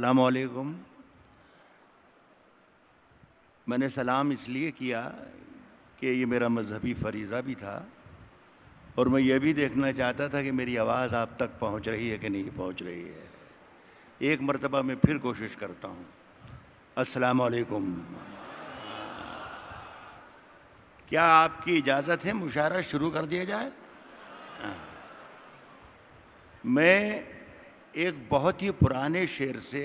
السلام علیکم. میں نے سلام اس لیے کیا کہ یہ میرا مذہبی فریضہ بھی تھا اور میں یہ بھی دیکھنا چاہتا تھا کہ میری آواز آپ تک پہنچ رہی ہے کہ نہیں پہنچ رہی ہے. ایک مرتبہ میں پھر کوشش کرتا ہوں. السلام علیکم. کیا آپ کی اجازت ہے مشاعرہ شروع کر دیا جائے؟ میں ایک بہت ہی پرانے شعر سے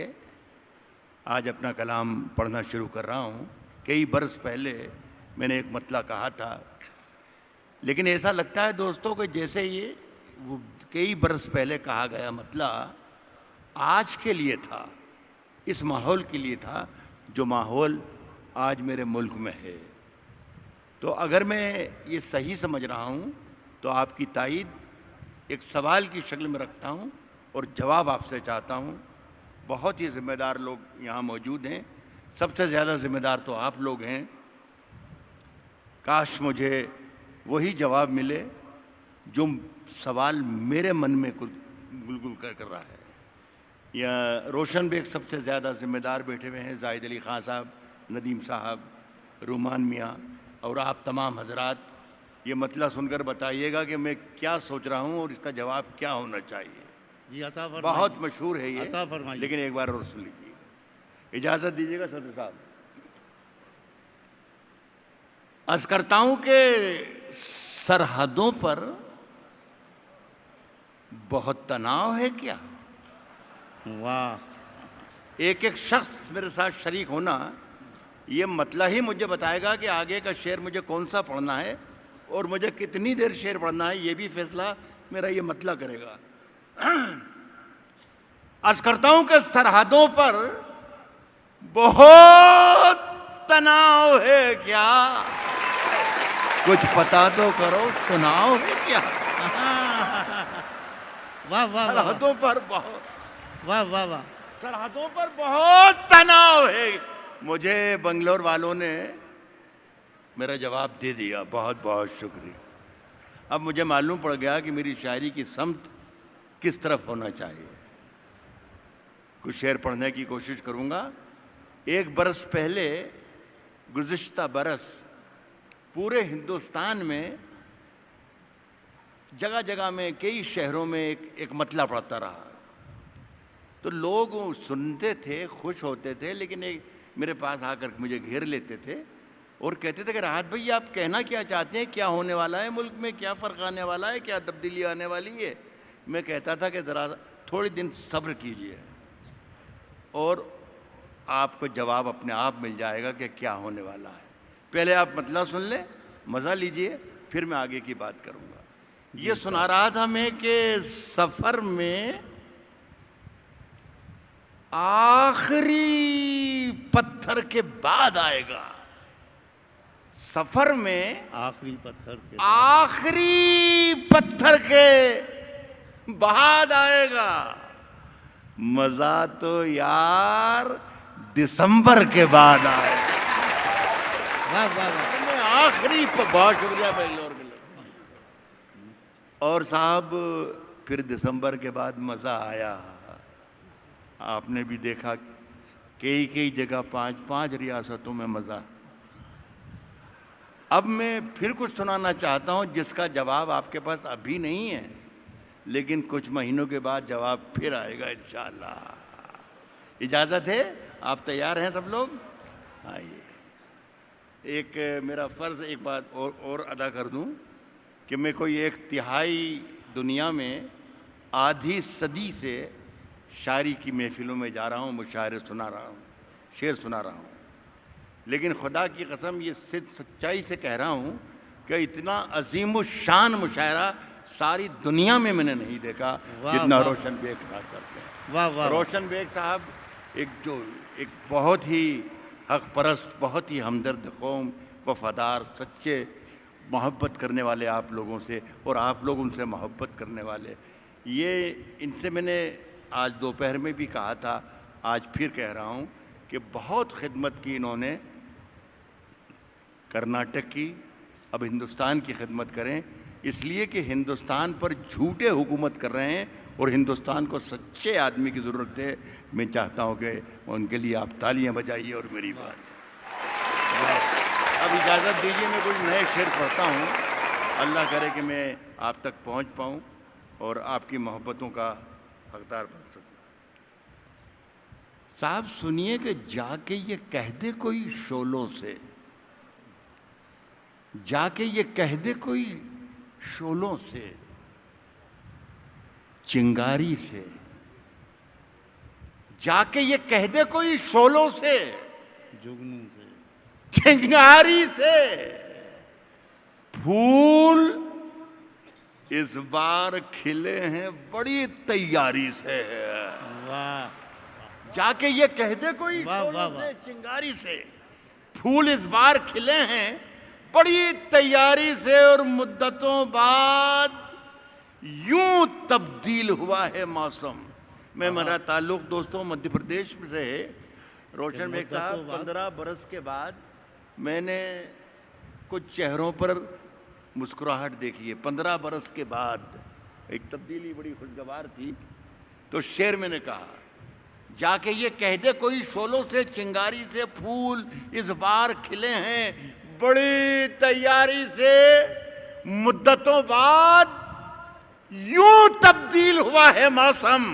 آج اپنا کلام پڑھنا شروع کر رہا ہوں. کئی برس پہلے میں نے ایک مطلع کہا تھا، لیکن ایسا لگتا ہے دوستوں کہ جیسے یہ وہ کئی برس پہلے کہا گیا مطلع آج کے لیے تھا، اس ماحول کے لیے تھا جو ماحول آج میرے ملک میں ہے. تو اگر میں یہ صحیح سمجھ رہا ہوں تو آپ کی تائید ایک سوال کی شکل میں رکھتا ہوں اور جواب آپ سے چاہتا ہوں. بہت ہی ذمہ دار لوگ یہاں موجود ہیں، سب سے زیادہ ذمہ دار تو آپ لوگ ہیں. کاش مجھے وہی جواب ملے جو سوال میرے من میں گلگل کر رہا ہے. یا روشن بیگ سب سے زیادہ ذمہ دار بیٹھے ہوئے ہیں، زاہد علی خان صاحب، ندیم صاحب، رومان میاں اور آپ تمام حضرات. یہ مطلع سن کر بتائیے گا کہ میں کیا سوچ رہا ہوں اور اس کا جواب کیا ہونا چاہیے. جی عطا فرمائیے. بہت مشہور ہے یہ، عطا فرمائیے. لیکن ایک بار اور سن لیجیے. اجازت دیجیے گا صدر صاحب. عرض کرتا ہوں کہ سرحدوں پر بہت تناؤ ہے کیا؟ واہ. ایک ایک شخص میرے ساتھ شریک ہونا یہ مطلع ہی مجھے بتائے گا کہ آگے کا شعر مجھے کون سا پڑھنا ہے اور مجھے کتنی دیر شعر پڑھنا ہے. یہ بھی فیصلہ میرا یہ مطلع کرے گا. عرض کرتا ہوں کہ سرحدوں پر بہت تناؤ ہے کیا؟ کچھ پتا تو کرو، سناؤ ہے کیا؟ واہ واہ. سرحدوں پر بہت واہ واہ واہ. سرحدوں پر بہت تناؤ ہے. مجھے بنگلور والوں نے میرا جواب دے دیا. بہت بہت شکریہ. اب مجھے معلوم پڑ گیا کہ میری شاعری کی سمت کس طرف ہونا چاہیے. کچھ شعر پڑھنے کی کوشش کروں گا. ایک برس پہلے، گزشتہ برس پورے ہندوستان میں جگہ جگہ میں کئی شہروں میں ایک مطلع پڑھتا رہا. تو لوگ سنتے تھے، خوش ہوتے تھے، لیکن میرے پاس آ کر مجھے گھیر لیتے تھے اور کہتے تھے کہ راحت بھائی آپ کہنا کیا چاہتے ہیں؟ کیا ہونے والا ہے ملک میں؟ کیا فرق آنے والا ہے؟ کیا تبدیلی آنے والی ہے؟ میں کہتا تھا کہ ذرا تھوڑی دن صبر کیجئے اور آپ کو جواب اپنے آپ مل جائے گا کہ کیا ہونے والا ہے. پہلے آپ مطلع سن لیں، مزہ لیجئے، پھر میں آگے کی بات کروں گا. یہ سنا رہا تھا میں کہ سفر میں آخری پتھر کے بعد آئے گا. سفر میں آخری پتھر کے آخری پتھر کے بعد آئے گا. مزہ تو یار دسمبر کے بعد آئے گا. واہ واہ واہ. آخری بہت شکریہ بنگلور کے لوگ. اور صاحب پھر دسمبر کے بعد مزہ آیا. آپ نے بھی دیکھا کئی جگہ 5 ریاستوں میں مزہ. اب میں پھر کچھ سنانا چاہتا ہوں جس کا جواب آپ کے پاس ابھی نہیں ہے، لیکن کچھ مہینوں کے بعد جواب پھر آئے گا انشاءاللہ. اجازت ہے؟ آپ تیار ہیں سب لوگ؟ آئیے. ایک میرا فرض ایک بات اور ادا کر دوں کہ میں کوئی ایک تہائی دنیا میں آدھی صدی سے شاعری کی محفلوں میں جا رہا ہوں، مشاعرے سنا رہا ہوں، شعر سنا رہا ہوں. لیکن خدا کی قسم یہ سچائی سے کہہ رہا ہوں کہ اتنا عظیم الشان مشاعرہ ساری دنیا میں نے نہیں دیکھا جتنا روشن بیگ صاحب کرتے ہیں. واہ واہ. روشن بیگ صاحب ایک بہت ہی حق پرست، بہت ہی ہمدرد قوم، وفادار، سچے، محبت کرنے والے آپ لوگوں سے، اور آپ لوگ ان سے محبت کرنے والے. یہ ان سے میں نے آج دوپہر میں بھی کہا تھا، آج پھر کہہ رہا ہوں کہ بہت خدمت کی انہوں نے کرناٹک کی. اب ہندوستان کی خدمت کریں، اس لیے کہ ہندوستان پر جھوٹے حکومت کر رہے ہیں اور ہندوستان کو سچے آدمی کی ضرورت ہے. میں چاہتا ہوں کہ ان کے لیے آپ تالیاں بجائیے اور میری بات. اب اجازت دیجیے میں کچھ نئے شعر پڑھتا ہوں. اللہ کرے کہ میں آپ تک پہنچ پاؤں اور آپ کی محبتوں کا حقدار بن سکوں. صاحب سنیے کہ جا کے یہ کہہ دے کوئی شعلوں سے, جا کے یہ کہہ دے کوئی شعلوں سے, چنگاری سے, جا کے یہ کہہ دے کوئی شعلوں سے, جگنوں سے, چنگاری سے, پھول اس بار کھلے ہیں بڑی تیاری سے. واہ جا کے یہ کہہ دے کوئی واہ شعلوں واہ سے, واہ. چنگاری سے, پھول اس بار کھلے ہیں بڑی تیاری سے, اور مدتوں بعد یوں تبدیل ہوا ہے موسم. میں میرا تعلق دوستوں مدھیہ پردیش سے ہے. روشن بیگ صاحب 15 برس کے بعد میں نے کچھ چہروں پر مسکراہٹ دیکھی ہے. 15 برس کے بعد ایک تبدیلی بڑی خوشگوار تھی. تو شعر میں نے کہا جا کے یہ کہہ دے کوئی شعلوں سے, چنگاری سے, پھول اس بار کھلے ہیں بڑی تیاری سے, مدتوں بعد یوں تبدیل ہوا ہے موسم,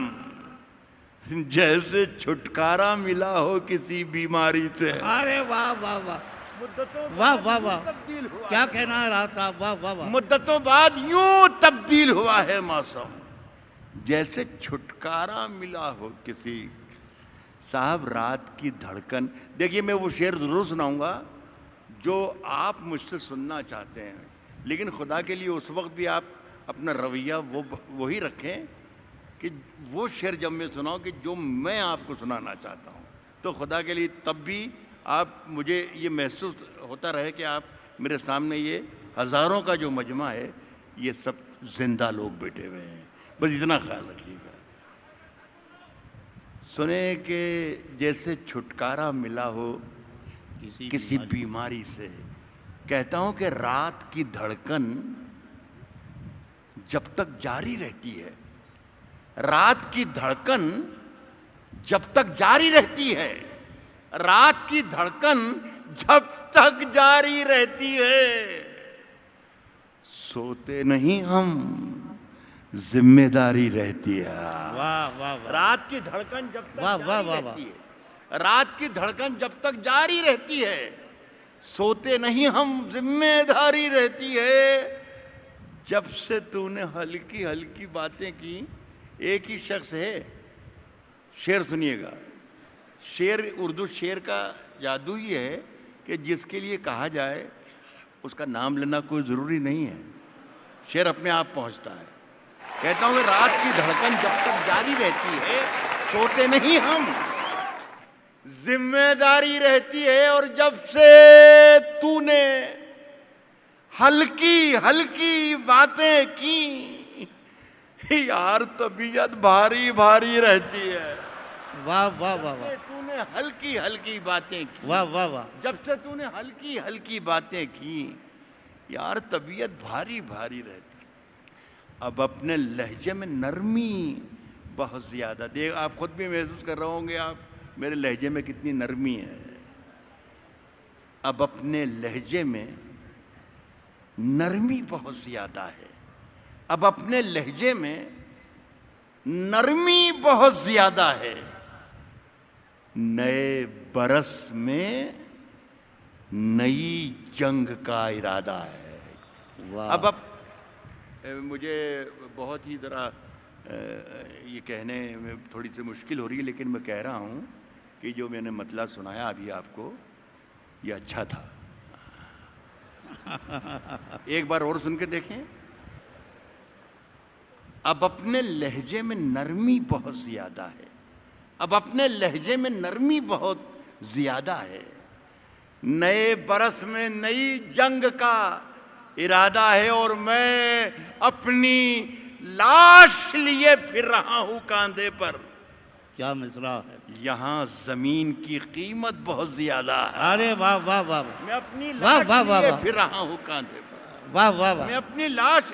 جیسے چھٹکارا ملا ہو کسی بیماری سے. ارے واہ واہ واہ مدتوں واہ واہ واہ, تبدیل ہوا, کیا کہنا ہے راز صاحب, واہ واہ واہ. مدتوں بعد یوں تبدیل ہوا ہے موسم, جیسے چھٹکارا ملا ہو کسی. صاحب رات کی دھڑکن, دیکھیے میں وہ شعر ضرور سناؤں گا جو آپ مجھ سے سننا چاہتے ہیں, لیکن خدا کے لیے اس وقت بھی آپ اپنا رویہ وہی رکھیں کہ وہ شعر جب میں سناؤں کہ جو میں آپ کو سنانا چاہتا ہوں, تو خدا کے لیے تب بھی آپ مجھے یہ محسوس ہوتا رہے کہ آپ میرے سامنے یہ ہزاروں کا جو مجمع ہے یہ سب زندہ لوگ بیٹھے ہوئے ہیں. بس اتنا خیال رکھیے گا. سنیں کہ جیسے چھٹکارا ملا ہو کسی بیماری سے. کہتا ہوں کہ رات کی دھڑکن جب تک جاری رہتی ہے, رات کی دھڑکن جب تک جاری رہتی ہے, رات کی دھڑکن جب تک جاری رہتی ہے, سوتے نہیں ہم ذمہ داری رہتی ہے. واہ واہ واہ, رات کی دھڑکن جب تک واہ واہ جاری واہ رہتی ہے, رات کی دھڑکن جب تک جاری رہتی ہے, سوتے نہیں ہم ذمہ داری رہتی ہے. جب سے تو نے ہلکی ہلکی باتیں کی. ایک ہی شخص ہے, شعر سنیے گا. شعر, اردو شعر کا جادو یہ ہے کہ جس کے لیے کہا جائے اس کا نام لینا کوئی ضروری نہیں ہے, شعر اپنے آپ پہنچتا ہے. کہتا ہوں کہ رات کی دھڑکن جب تک جاری رہتی ہے, سوتے نہیں ہم ذمہ داری رہتی ہے. اور جب سے تو نے ہلکی ہلکی باتیں کی, یار طبیعت بھاری بھاری رہتی ہے. واہ واہ واہ واہ, تو نے ہلکی ہلکی باتیں کی, واہ واہ واہ. جب سے تو نے ہلکی ہلکی باتیں کی, یار طبیعت بھاری بھاری رہتی. اب اپنے لہجے میں نرمی بہت زیادہ, دیکھ آپ خود بھی محسوس کر رہے ہوں گے آپ میرے لہجے میں کتنی نرمی ہے. اب اپنے لہجے میں نرمی بہت زیادہ ہے, اب اپنے لہجے میں نرمی بہت زیادہ ہے. نئے برس میں نئی جنگ کا ارادہ ہے. اب مجھے بہت ہی ذرا یہ کہنے میں تھوڑی سی مشکل ہو رہی ہے, لیکن میں کہہ رہا ہوں کہ جو میں نے مطلب سنایا ابھی آپ کو یہ اچھا تھا. ایک بار اور سن کے دیکھیں. اب اپنے لہجے میں نرمی بہت زیادہ ہے, اب اپنے لہجے میں نرمی بہت زیادہ ہے. نئے برس میں نئی جنگ کا ارادہ ہے, اور میں اپنی لاش لیے پھر رہا ہوں کاندھے پر. کیا مصرع ہے. یہاں زمین کی قیمت بہت زیادہ ہے. ارے واہ واہ واہ, میں اپنی واہ لاش واہ واہ لیے واہ. پھر رہا ہوں کاندھے پر. واہ واہ واہ. میں اپنی لاش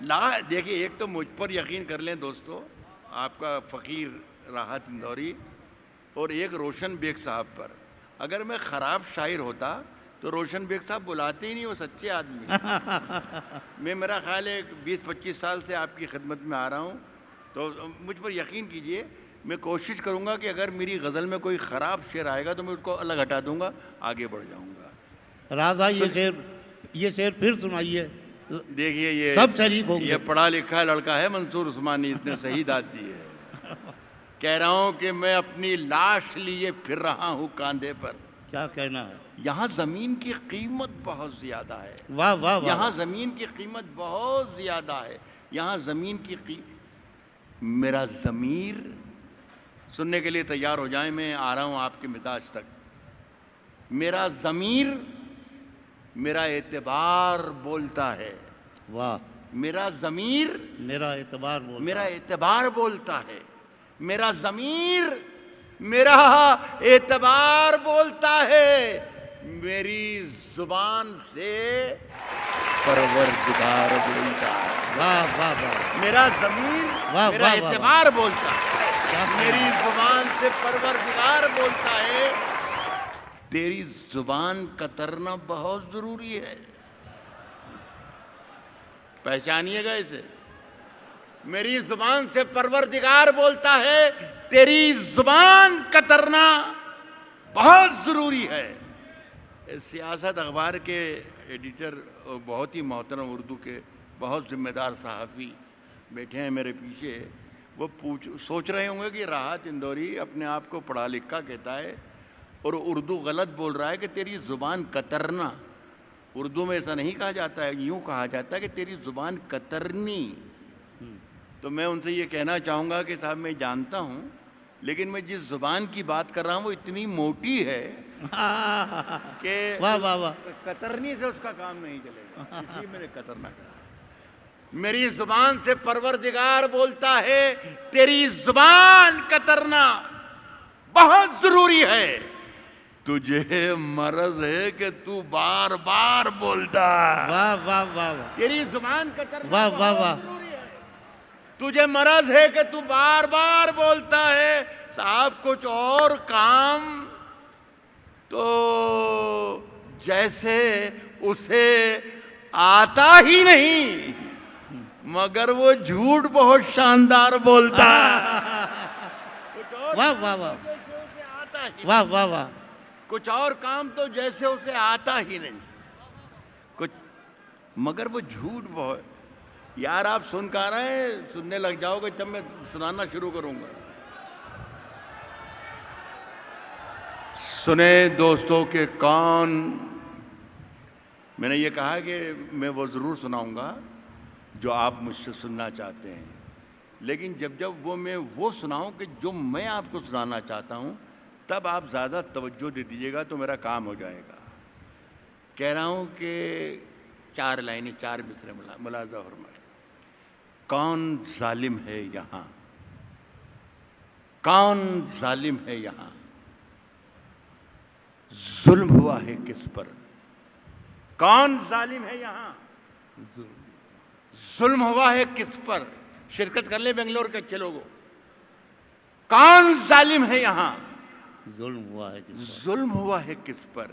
دیکھیے، ایک تو مجھ پر یقین کر لیں دوستو، آپ کا فقیر راحت اندوری، اور ایک روشن بیگ صاحب پر۔ اگر میں خراب شاعر ہوتا تو روشن بیگ صاحب بلاتے ہی نہیں، وہ سچے آدمی میں میرا خیال ہے 20-25 سال سے آپ کی خدمت میں آ رہا ہوں، تو مجھ پر یقین کیجئے، میں کوشش کروں گا کہ اگر میری غزل میں کوئی خراب شعر آئے گا تو میں اس کو الگ ہٹا دوں گا، آگے بڑھ جاؤں گا۔ راضا یہ شعر پھر سنائیے، دیکھیے، یہ سب شریک ہوں گے۔ یہ پڑھا لکھا لڑکا ہے منصور عثمانی، اس نے صحیح داد دی ہے۔ کہہ رہا ہوں کہ میں اپنی لاش لیے پھر رہا ہوں کاندھے پر۔ کیا کہنا ہے؟ یہاں زمین کی قیمت بہت زیادہ ہے، واہ واہ واہ، یہاں زمین کی قیمت بہت زیادہ ہے، یہاں زمین کی میرا ضمیر، سننے کے لیے تیار ہو جائیں، میں آ رہا ہوں آپ کے مزاج تک۔ میرا ضمیر، میرا اعتبار بولتا ہے، واہ، میرا ضمیر، میرا اعتبار بولتا میرا اعتبار بولتا ہے، میرا ضمیر، میرا اعتبار بولتا ہے، میری زبان سے پروردگار بولتا ہے۔ واہ واہ واہ، میرا ضمیر، واہ میرا واہ واہ، اعتبار بولتا ہے، کیا میری زبان سے پروردگار بولتا ہے۔ تیری زبان کترنا بہت ضروری ہے، پہچانیے گا اسے۔ میری زبان سے پروردگار بولتا ہے، تیری زبان کترنا بہت ضروری ہے۔ سیاست اخبار کے ایڈیٹر، بہت ہی محترم اردو کے بہت ذمہ دار صحافی بیٹھے ہیں میرے پیچھے، وہ سوچ رہے ہوں گے کہ راحت اندوری اپنے آپ کو پڑھا لکھا کہتا ہے اور اردو غلط بول رہا ہے کہ تیری زبان کترنا۔ اردو میں ایسا نہیں کہا جاتا ہے، یوں کہا جاتا ہے کہ تیری زبان کترنی۔ تو میں ان سے یہ کہنا چاہوں گا کہ صاحب میں جانتا ہوں، لیکن میں جس زبان کی بات کر رہا ہوں وہ اتنی موٹی ہے کہ واہ واہ واہ، کترنی سے اس کا کام نہیں چلے گا، اس لیے میں نے کترنا کہا۔ میری زبان سے پروردگار بولتا ہے، تیری زبان کترنا بہت ضروری ہے۔ تجھے مرض ہے کہ تو بار بار بولتا ہے۔ واہ واہ واہ واہ، تیری زبان کترنا واہ واہ بہت واہ، ضروری ہے۔ تجھے مرض ہے کہ تو بار بار بولتا ہے۔ صاحب کچھ اور کام تو جیسے اسے آتا ہی نہیں، مگر وہ جھوٹ بہت شاندار بولتا ہے۔ واہ واہ واہ، جیسے اسے آتا ہی، واہ واہ واہ، کچھ اور کام تو جیسے اسے آتا ہی نہیں، کچھ مگر وہ جھوٹ بہت۔ یار آپ سن کہا رہے ہیں، سننے لگ جاؤ گے جب میں سنانا شروع کروں گا۔ سنیں دوستوں کے کان، میں نے یہ کہا کہ میں وہ ضرور سناؤں گا جو آپ مجھ سے سننا چاہتے ہیں، لیکن جب میں وہ سناؤں کہ جو میں آپ کو سنانا چاہتا ہوں، تب آپ زیادہ توجہ دے دیجیے گا تو میرا کام ہو جائے گا۔ کہہ رہا ہوں کہ 4 لائنیں، 4 مصرے ملاحظہ فرمائیں۔ کون ظالم ہے یہاں، کون ظالم ہے یہاں، ظلم ہوا ہے کس پر، کون ظالم ہے یہاں، ظلم ہوا ہے کس پر۔ شرکت کر لیں بنگلور کے اچھے لوگوں۔ کون ظالم ہے یہاں، ظلم ہوا ہے کس پر، ظلم ہوا ہے کس پر،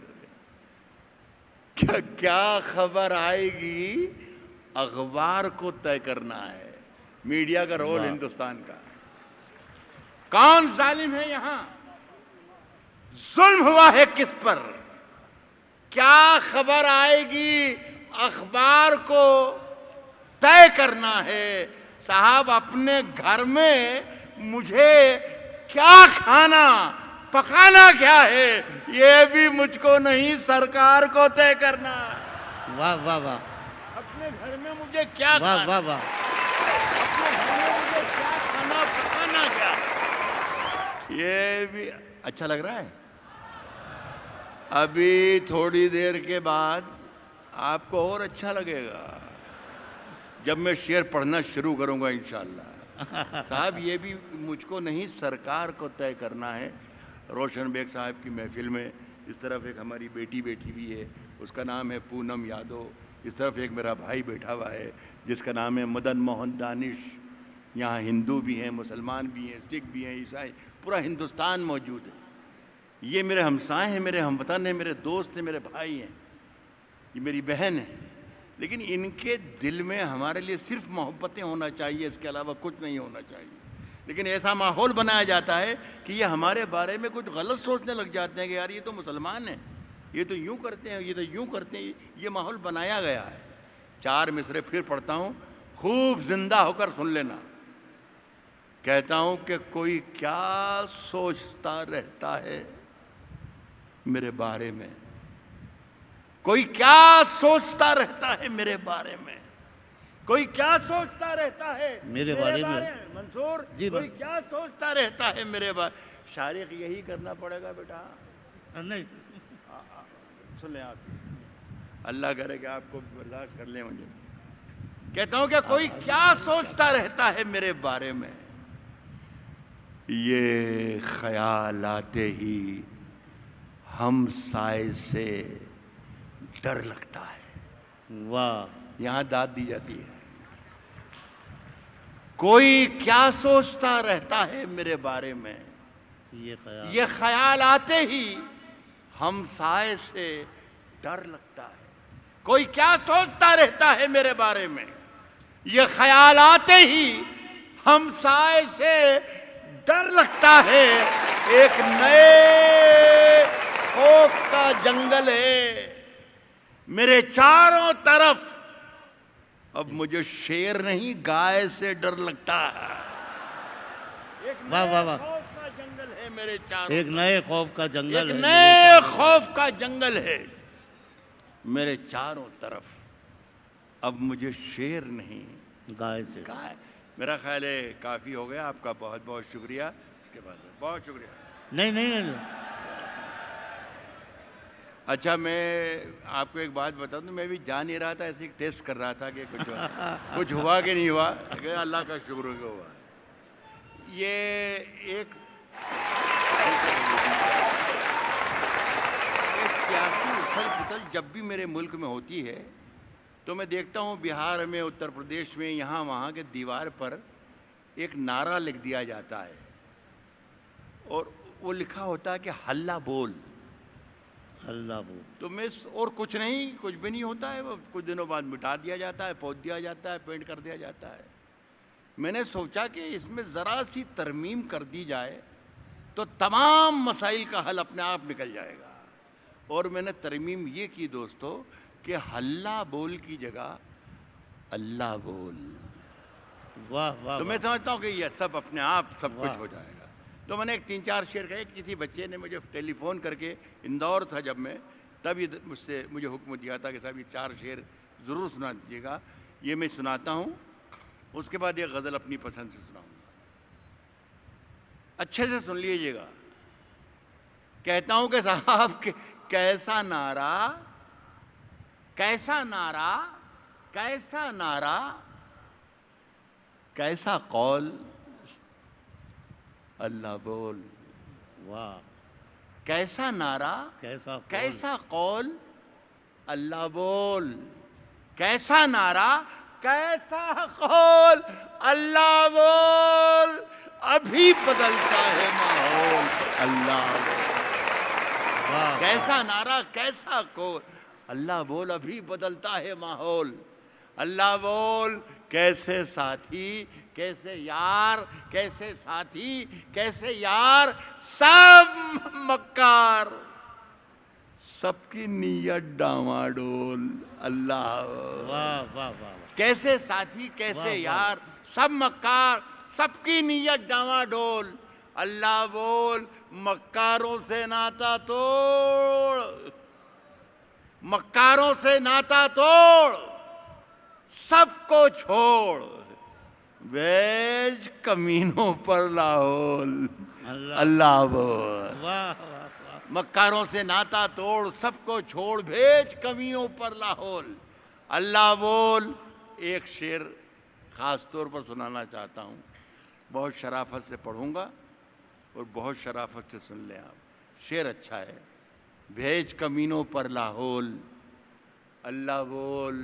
کیا خبر آئے گی، اخبار کو طے کرنا ہے، میڈیا کا رول ہندوستان کا۔ کون ظالم ہے یہاں، ظلم ہوا ہے کس پر، کیا خبر آئے گی، اخبار کو طے کرنا ہے۔ صاحب اپنے گھر میں مجھے کیا کھانا پکانا کیا ہے، یہ بھی مجھ کو نہیں، سرکار کو طے کرنا۔ واہ واہ واہ، اپنے گھر میں مجھے کیا واہ کھانا، واہ واہ، اپنے گھر میں مجھے کیا کھانا پکانا کیا، یہ بھی اچھا لگ رہا ہے۔ ابھی تھوڑی دیر کے بعد آپ کو اور اچھا لگے گا جب میں شعر پڑھنا شروع کروں گا انشاءاللہ۔ صاحب یہ بھی مجھ کو نہیں، سرکار کو طے کرنا ہے۔ روشن بیگ صاحب کی محفل میں اس طرف ایک ہماری بیٹی بیٹھی ہوئی ہے، اس کا نام ہے پونم یادو، اس طرف ایک میرا بھائی بیٹھا ہوا ہے جس کا نام ہے مدن موہن دانش. یہاں ہندو بھی ہیں، مسلمان بھی ہیں، سکھ بھی ہیں، عیسائی، پورا ہندوستان موجود ہے. یہ میرے ہمسائے ہیں، میرے ہم وطن ہیں، میرے دوست ہیں، میرے بھائی ہیں، یہ میری بہن ہے. لیکن ان کے دل میں ہمارے لیے صرف محبتیں ہونا چاہیے، اس کے علاوہ کچھ نہیں ہونا چاہیے. لیکن ایسا ماحول بنایا جاتا ہے کہ یہ ہمارے بارے میں کچھ غلط سوچنے لگ جاتے ہیں کہ یار یہ تو مسلمان ہیں، یہ تو یوں کرتے ہیں، یہ تو یوں کرتے ہیں. یہ ماحول بنایا گیا ہے. 4 مصرے پھر پڑھتا ہوں، خوب زندہ ہو کر سن لینا. کہتا ہوں کہ کوئی کیا سوچتا رہتا ہے میرے بارے میں، کوئی کیا سوچتا رہتا ہے میرے بارے میں، کوئی کیا سوچتا رہتا ہے میرے بارے میں. منصور جی کوئی بس. کیا سوچتا رہتا ہے میرے بارے. شارق یہی کرنا پڑے گا بیٹا. نہیں سن لیں آپ، اللہ کرے کہ آپ کو برداشت کر لیں. مجھے کہتا ہوں کہ کوئی کیا سوچتا رہتا ہے میرے بارے میں، یہ خیال آتے ہی ہم سائے سے ڈر لگتا ہے. واہ. یہاں داد دی جاتی ہے. کوئی کیا سوچتا رہتا ہے میرے بارے میں، یہ خیال آتے ہی ہم سائے سے ڈر لگتا ہے. کوئی کیا سوچتا رہتا ہے میرے بارے میں، یہ خیال آتے ہی ہم سائے سے ڈر لگتا ہے. ایک نئے خوف کا جنگل ہے میرے چاروں طرف. اب مجھے شیر نہیں گائے سے ڈر لگتا ہے. واہ واہ واہ. خوف کا جنگل ہے میرے چاروں، ایک نئے خوف کا جنگل ایک ہے. نئے خوف کا جنگل ہے میرے چاروں طرف. اب مجھے شیر نہیں گائے سے. گائے. میرا خیال ہے کافی ہو گیا. آپ کا بہت بہت شکریہ. اس کے بعد بہت شکریہ. نہیں نہیں نہیں. اچھا میں آپ کو ایک بات بتا دوں، میں بھی جان نہیں رہا تھا، ایسے ٹیسٹ کر رہا تھا کہ کچھ ہوا کہ نہیں ہوا. کہ اللہ کا شکر کہ ہوا. یہ ایک سیاسی اتھل پتھل جب بھی میرے ملک میں ہوتی ہے تو میں دیکھتا ہوں بہار میں، اتر پردیش میں، یہاں وہاں کے دیوار پر ایک نعرہ لکھ دیا جاتا ہے اور وہ لکھا ہوتا ہے کہ ہلہ بول. اللہ بول. تو میں اور کچھ نہیں، کچھ بھی نہیں ہوتا ہے. وہ کچھ دنوں بعد مٹا دیا جاتا ہے، پوچھ دیا جاتا ہے، پینٹ کر دیا جاتا ہے. میں نے سوچا کہ اس میں ذرا سی ترمیم کر دی جائے تو تمام مسائل کا حل اپنے آپ نکل جائے گا. اور میں نے ترمیم یہ کی دوستو کہ ہلہ بول کی جگہ اللہ بول. واہ واہ. تو میں سمجھتا ہوں کہ یہ سب اپنے آپ سب کچھ ہو جائے گا. تو میں نے ایک 3-4 شعر کہے. کسی بچے نے مجھے ٹیلی فون کر کے، اندور تھا جب میں، تب یہ مجھے حکم دیا تھا کہ صاحب یہ 4 شعر ضرور سنا دیجیے گا. یہ میں سناتا ہوں، اس کے بعد ایک غزل اپنی پسند سے سناؤں گا. اچھے سے سن لیجیے گا. کہتا ہوں کہ صاحب کیسا نعرہ، کیسا نعرہ، کیسا نعرہ، کیسا قول، اللہ بول. واہ. کیسا نعرہ، کیسا کیسا قول، اللہ بول. کیسا نعرہ، کیسا قول، اللہ بول. ابھی بدلتا ہے ماحول، اللہ بول. کیسا نعرہ، کیسا قول، اللہ بول. ابھی بدلتا ہے ماحول، اللہ بول. کیسے ساتھی، کیسے یار، کیسے ساتھی، کیسے یار، سب مکار، سب کی نیت ڈاواڈول، اللہ. واہ واہ واہ. کیسے ساتھی، کیسے یار، سب مکار، سب کی نیت ڈاواڈول، اللہ بول. مکاروں سے ناتا توڑ، مکاروں سے ناتا توڑ، سب کو چھوڑ، بیچ کمینوں پر لاہول، اللہ بول. واہ واہ واہ. مکاروں سے ناتا توڑ، سب کو چھوڑ، بھیج کمینوں پر لاہول، اللہ بول. ایک شعر خاص طور پر سنانا چاہتا ہوں، بہت شرافت سے پڑھوں گا اور بہت شرافت سے سن لیں آپ. شعر اچھا ہے. بھیج کمینوں پر لاہول، اللہ بول.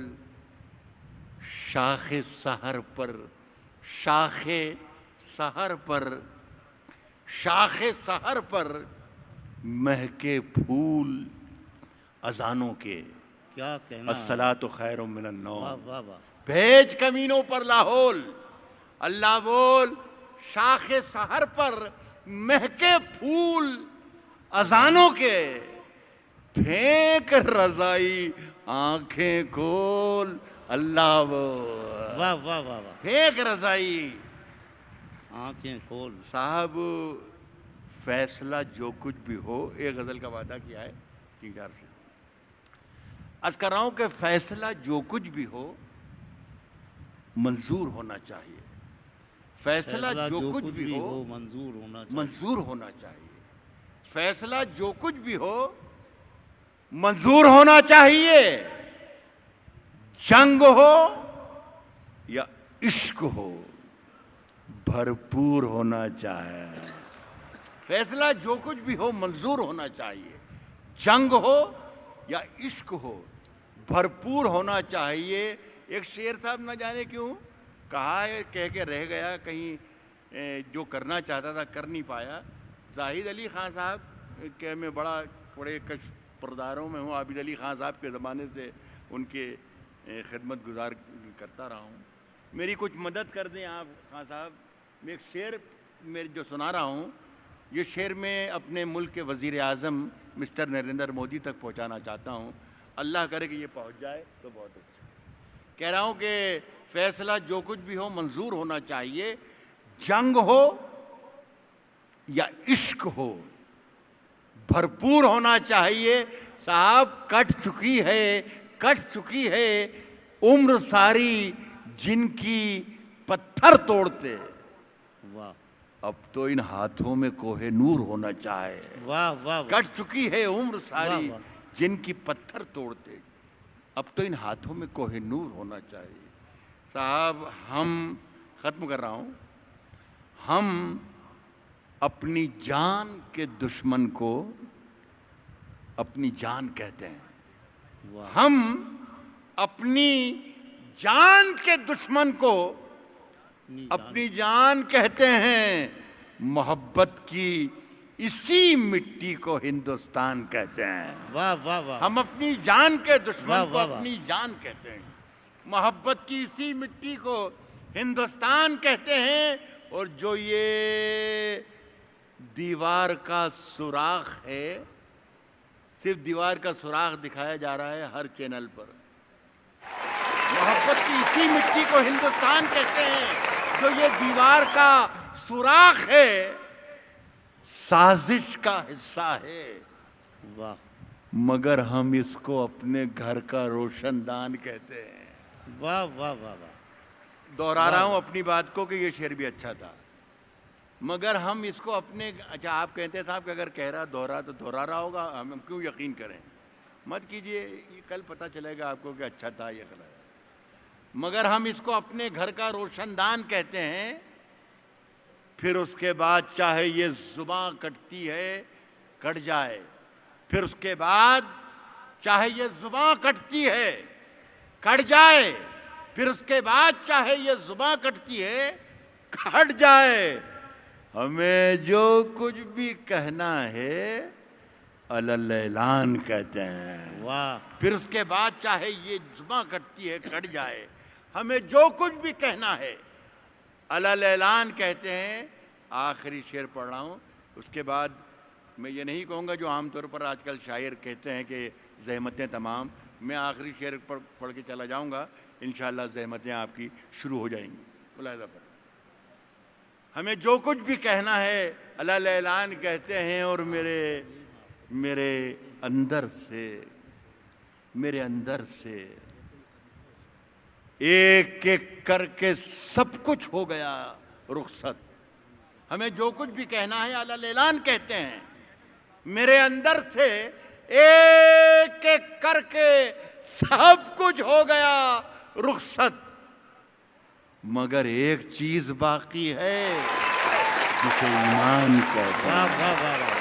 شاخ سحر پر، شاخ سحر پر، شاخ سحر پر مہکے پھول اذانوں کے، کیا کہنا ہے۔ الصلاۃ خیر من واہ النوم، واہ واہ، بھیج کمینوں پر لاہول، اللہ بول شاخ سحر پر مہکے پھول اذانوں کے، پھینک رضائی آنکھیں کھول، اللہ بول واہ واہ واہ واہ، پھینک رضائی آنکھیں کھول۔ صاحب فیصلہ جو کچھ بھی ہو، ایک غزل کا وعدہ کیا ہے 3-4 سے، عرض کر رہا ہوں کہ فیصلہ جو کچھ بھی ہو منظور ہونا چاہیے، فیصلہ جو کچھ بھی ہو منظور ہونا چاہیے، منظور ہونا چاہیے، فیصلہ جو کچھ بھی ہو منظور ہونا چاہیے، جنگ ہو یا عشق ہو بھرپور ہونا چاہیے، فیصلہ جو کچھ بھی ہو منظور ہونا چاہیے، جنگ ہو یا عشق ہو بھرپور ہونا چاہیے۔ ایک شعر صاحب نہ جانے کیوں کہا ہے، کہہ کے رہ گیا، کہیں جو کرنا چاہتا تھا کر نہیں پایا۔ زاہد علی خان صاحب کہ میں بڑے کش پرداروں میں ہوں، عابد علی خان صاحب کے زمانے سے ان کے خدمت گزار کرتا رہا ہوں، میری کچھ مدد کر دیں آپ خان صاحب۔ میں ایک شعر میں جو سنا رہا ہوں، یہ شعر میں اپنے ملک کے وزیر اعظم مسٹر نریندر مودی تک پہنچانا چاہتا ہوں، اللہ کرے کہ یہ پہنچ جائے تو بہت اچھا۔ کہہ رہا ہوں کہ فیصلہ جو کچھ بھی ہو منظور ہونا چاہیے، جنگ ہو یا عشق ہو بھرپور ہونا چاہیے۔ صاحب کٹ چکی ہے عمر ساری جن کی پتھر توڑتے، واہ اب تو ان ہاتھوں میں کوہ نور ہونا چاہے، واہ واہ، کٹ چکی ہے عمر ساری واہ۔ جن کی پتھر توڑتے، اب تو ان ہاتھوں میں کوہ نور ہونا چاہیے۔ صاحب ہم ختم کر رہا ہوں، ہم اپنی جان کے دشمن کو اپنی جان کہتے ہیں، ہم اپنی جان کے دشمن کو اپنی جان کہتے ہیں، محبت کی اسی مٹی کو ہندوستان کہتے ہیں۔ واہ واہ واہ، ہم اپنی جان کے دشمن واہ کو واہ واہ، اپنی جان کہتے ہیں، محبت کی اسی مٹی کو ہندوستان کہتے ہیں، اور جو یہ دیوار کا سوراخ ہے، صرف دیوار کا سوراخ دکھایا جا رہا ہے ہر چینل پر، محبت کی اسی مٹی کو ہندوستان کہتے ہیں، جو یہ دیوار کا سوراخ ہے سازش کا حصہ ہے، واہ مگر ہم اس کو اپنے گھر کا روشن دان کہتے ہیں۔ واہ واہ واہ واہ، دوہرا رہا ہوں اپنی بات کو کہ یہ شعر بھی اچھا تھا، مگر ہم اس کو اپنے، اچھا آپ کہتے ہیں صاحب کہ اگر کہہ رہا دوہرا تو دوہرا رہا ہوگا، ہم کیوں یقین کریں، مت کیجئے، یہ کل پتہ چلے گا آپ کو کہ اچھا تھا یہ غلط ہے، مگر ہم اس کو اپنے گھر کا روشن دان کہتے ہیں، پھر اس کے بعد چاہے یہ زباں کٹتی ہے کٹ جائے، پھر اس کے بعد چاہے یہ زباں کٹتی ہے کٹ جائے، پھر اس کے بعد چاہے یہ زباں کٹتی ہے کٹ جائے، ہمیں جو کچھ بھی کہنا ہے علی اعلان کہتے ہیں۔ واہ پھر اس کے بعد چاہے یہ زباں کٹتی ہے کٹ جائے، ہمیں جو کچھ بھی کہنا ہے علی اعلان کہتے ہیں۔ آخری شعر پڑھ رہا ہوں، اس کے بعد میں یہ نہیں کہوں گا جو عام طور پر آج کل شاعر کہتے ہیں کہ زحمتیں تمام، میں آخری شعر پڑھ کے چلا جاؤں گا، انشاءاللہ زحمتیں آپ کی شروع ہو جائیں گی۔ ملاحظہ فرمائیں، ہمیں جو کچھ بھی کہنا ہے علی اعلان کہتے ہیں، اور میرے اندر سے ایک ایک کر کے سب کچھ ہو گیا رخصت، ہمیں جو کچھ بھی کہنا ہے علی اعلان کہتے ہیں، میرے اندر سے ایک ایک کر کے سب کچھ ہو گیا رخصت، مگر ایک چیز باقی ہے جسے ایمان کہتے ہیں۔ واہ واہ واہ واہ،